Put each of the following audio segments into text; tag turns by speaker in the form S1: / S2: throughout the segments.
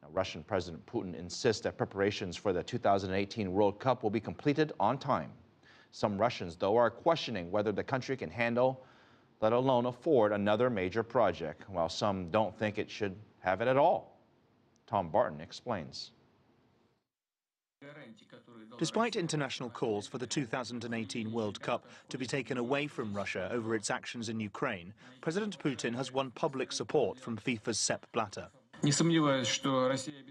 S1: Now, Russian President Putin insists that preparations for the 2018 World Cup will be completed on time. Some Russians, though, are questioning whether the country can handle, let alone afford, another major project, while some don't think it should have it at all. Tom Barton explains.
S2: Despite international calls for the 2018 World Cup to be taken away from Russia over its actions in Ukraine, President Putin has won public support from FIFA's Sepp Blatter.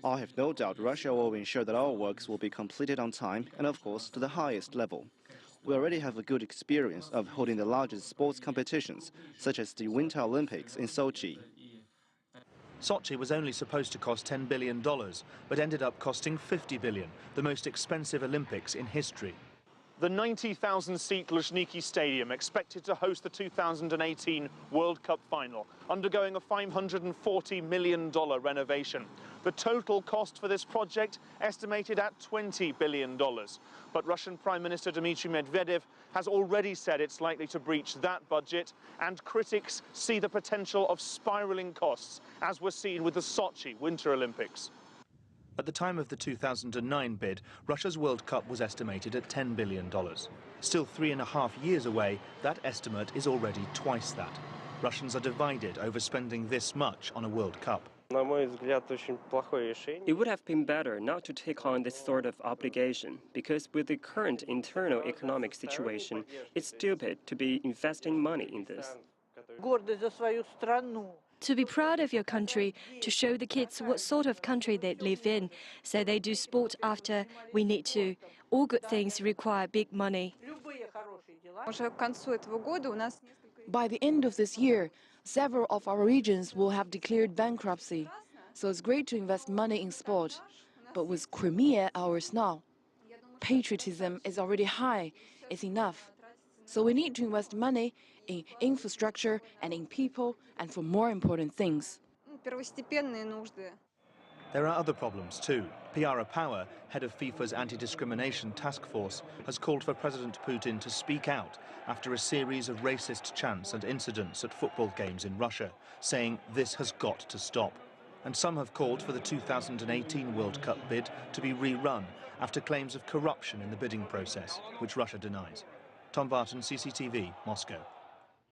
S3: I have no doubt Russia will ensure that our works will be completed on time and, of course, to the highest level. We already have a good experience of holding the largest sports competitions, such as the Winter Olympics in Sochi.
S2: Sochi was only supposed to cost $10 billion, but ended up costing $50 billion, the most expensive Olympics in history. The 90,000-seat Luzhniki Stadium, expected to host the 2018 World Cup final, undergoing a $540 million renovation. The total cost for this project estimated at $20 billion. But Russian Prime Minister Dmitry Medvedev has already said it's likely to breach that budget, and critics see the potential of spiraling costs, as was seen with the Sochi Winter Olympics. At the time of the 2009 bid, Russia's World Cup was estimated at $10 billion. Still 3.5 years away, that estimate is already twice that. Russians are divided over spending this much on a World Cup.
S4: It would have been better not to take on this sort of obligation, because with the current internal economic situation, it's stupid to be investing money in this.
S5: To be proud of your country, to show the kids what sort of country they live in, so they do sport after we need to. All good things require big money.
S6: By the end of this year, several of our regions will have declared bankruptcy. So it's great to invest money in sport. But with Crimea ours now, patriotism is already high. It's enough. So we need to invest money in infrastructure and in people and for more important things.
S2: There are other problems too. Piara Power, head of FIFA's anti-discrimination task force, has called for President Putin to speak out after a series of racist chants and incidents at football games in Russia, saying this has got to stop. And some have called for the 2018 World Cup bid to be rerun after claims of corruption in the bidding process, which Russia denies. Tom Barton, CCTV, Moscow.